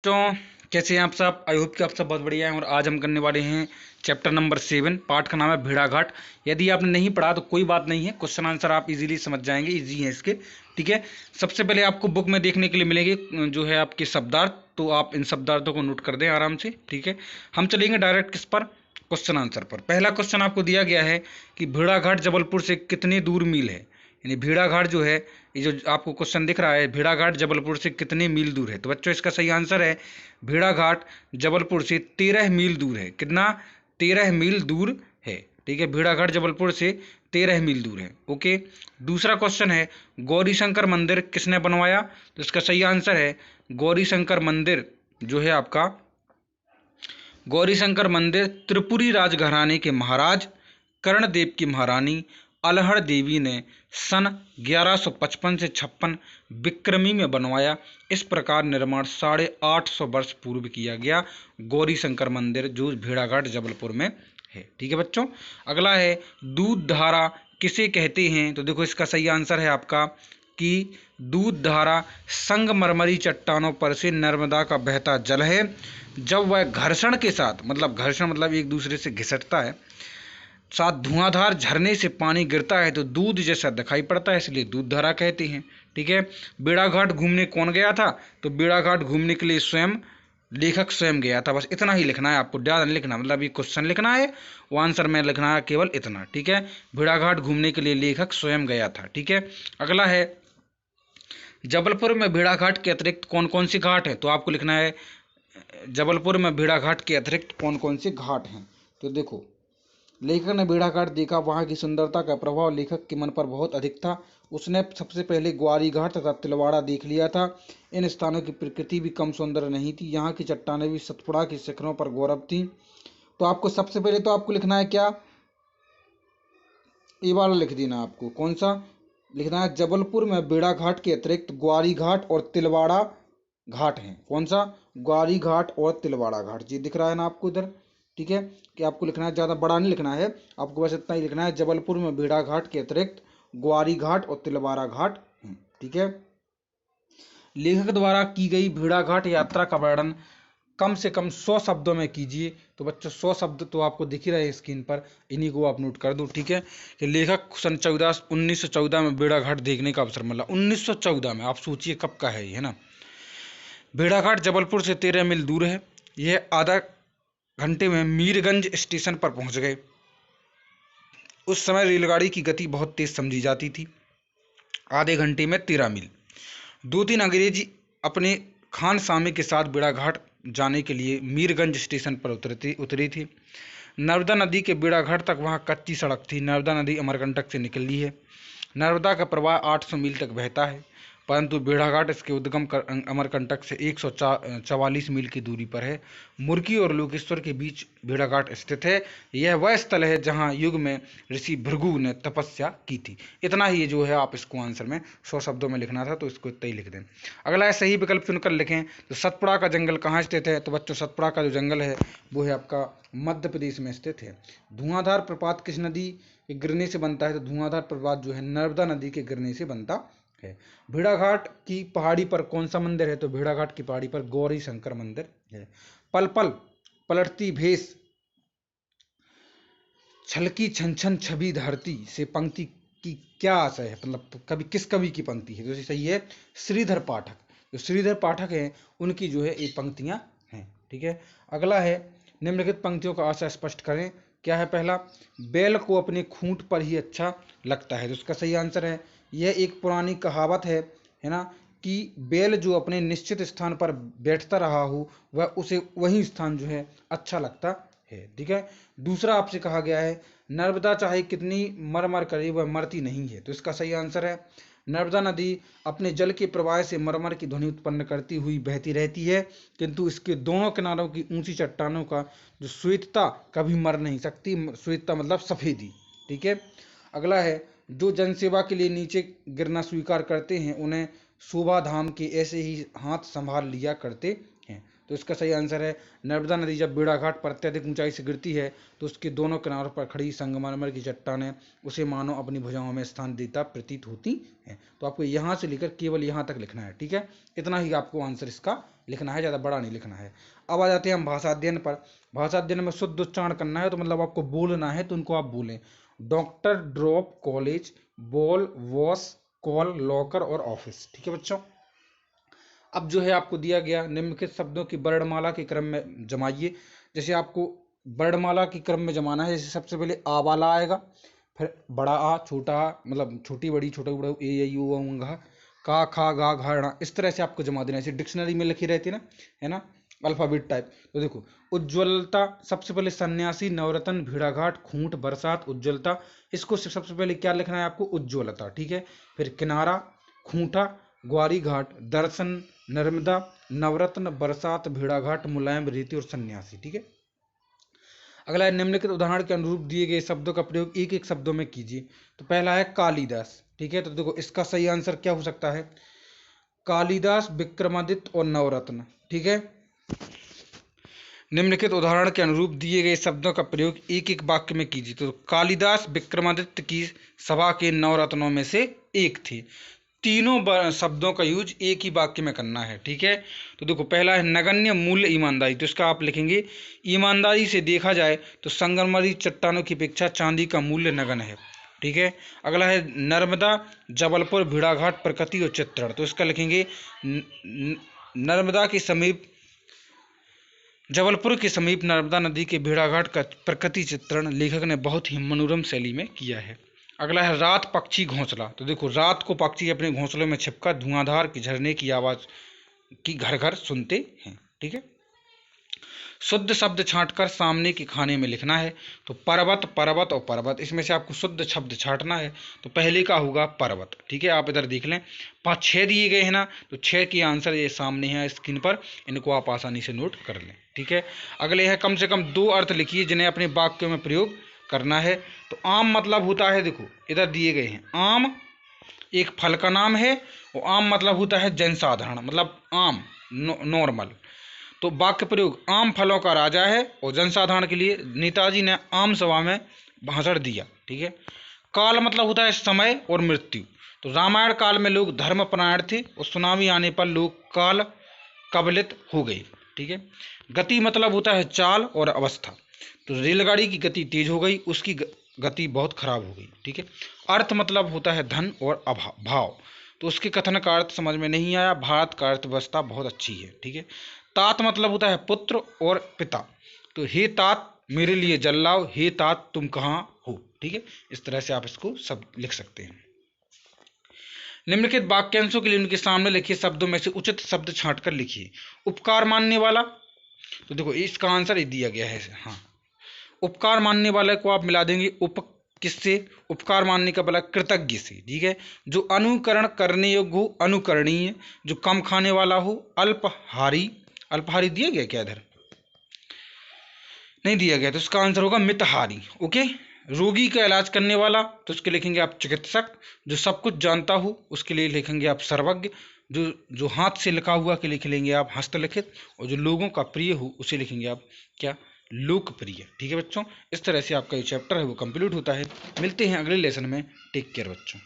तो कैसे हैं आप सब। आई होप कि आप सब बहुत बढ़िया हैं। और आज हम करने वाले हैं चैप्टर नंबर 7। पाठ का नाम है भेड़ाघाट। यदि आपने नहीं पढ़ा तो कोई बात नहीं है, क्वेश्चन आंसर आप इजीली समझ जाएंगे, इजी है इसके। ठीक है, सबसे पहले आपको बुक में देखने के लिए मिलेंगे जो है आपके शब्दार्थ, तो आप इन शब्दार्थों को नोट कर दें आराम से। ठीक है, हम चलेंगे डायरेक्ट किस पर, क्वेश्चन आंसर पर। पहला क्वेश्चन आपको दिया गया है कि भेड़ाघाट जबलपुर से कितने दूर मील है। यानी भेड़ाघाट जो है, ये जो आपको क्वेश्चन दिख रहा है, भेड़ाघाट जबलपुर से कितने मील दूर है। तो बच्चों इसका सही आंसर है भेड़ाघाट जबलपुर से 13 मील दूर है। कितना? 13 मील दूर है। ठीक है, भेड़ाघाट जबलपुर से 13 मील दूर है। ओके, दूसरा क्वेश्चन है गौरी शंकर मंदिर किसने बनवाया। तो इसका सही आंसर है गौरी शंकर मंदिर जो है आपका, गौरी शंकर मंदिर त्रिपुरी राजघराने के महाराज कर्णदेव की महारानी अल्हड़ देवी ने सन 1155 से 56 विक्रमी में बनवाया। इस प्रकार निर्माण 850 वर्ष पूर्व किया गया गौरी शंकर मंदिर जो भेड़ाघाट जबलपुर में है। ठीक है बच्चों, अगला है दूध धारा किसे कहते हैं। तो देखो इसका सही आंसर है आपका कि दूध धारा संगमरमरी चट्टानों पर से नर्मदा का बहता जल है। जब वह घर्षण के साथ, मतलब घर्षण मतलब एक दूसरे से घिसटता है, साथ धुआंधार झरने से पानी गिरता है तो दूध जैसा दिखाई पड़ता है, इसलिए दूध धारा कहते हैं। ठीक है, बेड़ाघाट घूमने कौन गया था। तो बेड़ाघाट घूमने के लिए स्वयं लेखक स्वयं गया था। बस इतना ही लिखना है आपको, ज़्यादा नहीं लिखना। मतलब ये क्वेश्चन लिखना है, वो आंसर में लिखना है केवल इतना। ठीक है, भेड़ाघाट घूमने के लिए लेखक स्वयं गया था। ठीक है, अगला है जबलपुर में भेड़ाघाट के अतिरिक्त कौन कौन सी घाट है। तो आपको लिखना है जबलपुर में भेड़ाघाट के अतिरिक्त कौन कौन से घाट हैं। तो देखो, लेखक ने भेड़ाघाट देखा, वहाँ की सुंदरता का प्रभाव लेखक के मन पर बहुत अधिक था। उसने सबसे पहले ग्वारी घाट तथा तिलवाड़ा देख लिया था। इन स्थानों की प्रकृति भी कम सुंदर नहीं थी, यहाँ की चट्टानें भी सतपुड़ा की शिखरों पर गौरव थी। तो आपको सबसे पहले तो आपको लिखना है क्या, ये वाला लिख देना। आपको कौन सा लिखना है, जबलपुर में भेड़ाघाट के अतिरिक्त ग्वारी घाट और तिलवाड़ा घाट हैं। कौन सा, ग्वारी घाट और तिलवाड़ा घाट, जी दिख रहा है ना आपको इधर। ठीक है, कि आपको लिखना है, ज़्यादा बड़ा नहीं लिखना है, आपको बस इतना ही लिखना है, जबलपुर में भेड़ाघाट के अतिरिक्त ग्वारी घाट और तिलवाड़ा घाट हैं। ठीक है, लेखक द्वारा की गई भेड़ाघाट यात्रा का वर्णन कम से कम 100 शब्दों में कीजिए। तो बच्चों 100 शब्द तो आपको दिख ही रहे स्क्रीन पर, इन्हीं को आप नोट कर दो। ठीक है, कि लेखक सन 1914 में भेड़ाघाट देखने का अवसर मिला। 1914 में, आप सोचिए कब का है ये, है ना। भेड़ाघाट जबलपुर से 13 मील दूर है। यह आधा घंटे में मीरगंज स्टेशन पर पहुंच गए। उस समय रेलगाड़ी की गति बहुत तेज समझी जाती थी। आधे घंटे में 13 मील। 2-3 अंग्रेजी अपने खान सामे के साथ बेड़ाघाट जाने के लिए मीरगंज स्टेशन पर उतरी थी। नर्मदा नदी के बेड़ाघाट तक वहाँ कच्ची सड़क थी। नर्मदा नदी अमरकंटक से निकली है। नर्मदा का प्रवाह 800 मील तक बहता है, परंतु भेड़ाघाट इसके उद्गम अमरकंटक से 144 मील की दूरी पर है। मुर्की और लोकेश्वर के बीच भेड़ाघाट स्थित है। यह वह स्थल है जहाँ युग में ऋषि भृगु ने तपस्या की थी। इतना ही जो है आप इसको आंसर में 100 शब्दों में लिखना था, तो इसको इतना ही लिख दें। अगला है सही विकल्प चुनकर लिखें। तो सतपुड़ा का जंगल कहाँ स्थित है। तो बच्चों सतपुड़ा का जो जंगल है वो है आपका मध्य प्रदेश में स्थित है। धुआंधार प्रपात किस नदी के गिरने से बनता है। तो धुआंधार प्रपात जो है नर्मदा नदी के गिरने से बनता है। भेड़ाघाट की पहाड़ी पर कौन सा मंदिर है। तो भेड़ाघाट की पहाड़ी पर गौरी शंकर मंदिर है। पल पल पलटती भेस छलकी छन छन छवि धरती से पंक्ति की क्या आशय है। मतलब कवि, किस कवि की पंक्ति है। तो सही है श्रीधर पाठक। जो श्रीधर पाठक हैं उनकी जो है ये पंक्तियां हैं। ठीक है, अगला है निम्नलिखित पंक्तियों का आशय स्पष्ट करें। क्या है पहला, बैल को अपने खूंट पर ही अच्छा लगता है। तो उसका सही आंसर है, यह एक पुरानी कहावत है ना, कि बैल जो अपने निश्चित स्थान पर बैठता रहा हो वह उसे वही स्थान जो है अच्छा लगता है। ठीक है, दूसरा आपसे कहा गया है नर्मदा चाहे कितनी मर मर करे वह मरती नहीं है। तो इसका सही आंसर है नर्मदा नदी अपने जल के प्रवाह से मरमर की ध्वनि उत्पन्न करती हुई बहती रहती है, किंतु इसके दोनों किनारों की ऊंची चट्टानों का जो श्वेतता कभी मर नहीं सकती। श्वेतता मतलब सफेदी। ठीक है, अगला है जो जनसेवा के लिए नीचे गिरना स्वीकार करते हैं उन्हें शोभा धाम के ऐसे ही हाथ संभाल लिया करते हैं। तो इसका सही आंसर है नर्मदा नदी जब भेड़ाघाट पर अत्यधिक ऊंचाई से गिरती है तो उसके दोनों किनारों पर खड़ी संगमरमर की चट्टानें उसे मानो अपनी भुजाओं में स्थान देता प्रतीत होती हैं। तो आपको यहाँ से लेकर केवल यहाँ तक लिखना है, ठीक है, इतना ही आपको आंसर इसका लिखना है, ज़्यादा बड़ा नहीं लिखना है। अब आ जाते हैं हम भाषा अध्ययन पर। भाषा अध्ययन में शुद्ध उच्चारण करना है, तो मतलब आपको बोलना है तो उनको आप बोलें। Doctor, drop, college, ball, wash, call, locker और ऑफिस, ठीक है बच्चों। अब जो है आपको दिया गया निम्नलिखित शब्दों की वर्णमाला के क्रम में जमाइए। जैसे आपको वर्णमाला के क्रम में जमाना है, जैसे सबसे पहले आ वाला आएगा, फिर बड़ा आ, छोटा आ, मतलब छोटी बड़ी, छोटा बड़ा, ए आई ओ ऊँगा, का खा गा घा, इस तरह से आपको जमा देना है, जैसे डिक्शनरी में लिखी रहती है ना, अल्फाबेट टाइप। तो देखो उज्ज्वलता, सबसे पहले सन्यासी, नवरत्न, भेड़ाघाट, खूंट, बरसात, उज्ज्वलता, इसको सबसे पहले क्या लिखना है आपको, उज्ज्वलता, ठीक है। फिर किनारा, खूंटा, ग्वारी घाट, दर्शन, नर्मदा, नवरत्न, बरसात, भेड़ाघाट, मुलायम, रेती और सन्यासी, ठीक है। अगला है निम्नलिखित उदाहरण के अनुरूप दिए गए शब्दों का प्रयोग एक एक शब्दों में कीजिए। तो पहला है कालिदास, ठीक है। तो देखो इसका सही आंसर क्या हो सकता है, कालिदास, विक्रमादित्य और नवरत्न, ठीक है। निम्नलिखित उदाहरण के अनुरूप दिए गए शब्दों का प्रयोग एक एक वाक्य में कीजिए। तो कालिदास विक्रमादित्य की सभा के नवरत्नों में से एक थे। तीनों शब्दों का यूज एक ही वाक्य में करना है, ठीक है। तो देखो पहला है नगण्य, मूल्य, ईमानदारी, तो इसका आप लिखेंगे ईमानदारी से देखा जाए तो संगमरमरी चट्टानों की अपेक्षा चांदी का मूल्य नगण्य है, ठीक है। अगला है नर्मदा, जबलपुर, भेड़ाघाट, प्रकृति और चित्रण, तो इसका लिखेंगे नर्मदा के समीप, जबलपुर के समीप नर्मदा नदी के भेड़ाघाट का प्रकृति चित्रण लेखक ने बहुत ही मनोरम शैली में किया है। अगला है रात, पक्षी, घोंसला, तो देखो रात को पक्षी अपने घोंसलों में छिपकर धुआंधार की झरने की आवाज़ की घर घर सुनते हैं, ठीक है। शुद्ध शब्द छांटकर सामने के खाने में लिखना है। तो पर्वत, पर्वत और पर्वत, इसमें से आपको शुद्ध शब्द छांटना है। तो पहले का होगा पर्वत, ठीक है। आप इधर देख लें, 5-6 दिए गए हैं ना, तो 6 की आंसर ये सामने है स्क्रीन पर, इनको आप आसानी से नोट कर लें, ठीक है। अगले है कम से कम 2 अर्थ लिखिए जिन्हें अपने वाक्यों में प्रयोग करना है। तो आम मतलब होता है, देखो इधर दिए गए हैं, आम एक फल का नाम है, और आम मतलब होता है जनसाधारण, मतलब आम, नॉर्मल। तो वाक्य प्रयोग, आम फलों का राजा है, और जनसाधारण के लिए नेताजी ने आम सभा में भाषण दिया, ठीक है। काल मतलब होता है समय और मृत्यु, तो रामायण काल में लोग धर्मपरायण थे और सुनामी आने पर लोग काल कबलित हो गए, ठीक है। गति मतलब होता है चाल और अवस्था, तो रेलगाड़ी की गति तेज हो गई, उसकी गति बहुत खराब हो गई, ठीक है। अर्थ मतलब होता है धन और भाव, तो उसके कथन का अर्थ समझ में नहीं आया, भारत का अर्थव्यवस्था बहुत अच्छी है, ठीक है। तात मतलब होता है पुत्र और पिता, तो हे तात मेरे लिए जल लाओ, हे तात तुम कहाँ हो, ठीक है। इस तरह से आप इसको सब लिख सकते हैं। निम्नलिखित वाक्यांशों के लिए उनके सामने लिखे शब्दों में से उचित शब्द छांटकर लिखिए। उपकार मानने वाला, तो देखो इसका आंसर ये दिया गया है, हाँ, उपकार मानने वाले को आप मिला देंगे उप किससे, उपकार मानने का बला कृतज्ञ से, ठीक है। जो अनुकरण करने योग्य हो, अनुकरणीय, जो कम खाने वाला हो, अल्पहारी, अल्पहारी दिया गया क्या, इधर नहीं दिया गया, तो इसका आंसर होगा मितहारी, ओके। रोगी का इलाज करने वाला, तो उसके लिखेंगे आप चिकित्सक। जो सब कुछ जानता हो, उसके लिए लिखेंगे आप सर्वज्ञ। जो हाथ से लिखा हुआ के लिख लेंगे आप हस्तलिखित, और जो लोगों का प्रिय हो उसे लिखेंगे आप क्या, लोकप्रिय, ठीक है बच्चों। इस तरह से आपका ये चैप्टर है वो कंप्लीट होता है। मिलते हैं अगले लेसन में, टेक केयर बच्चों।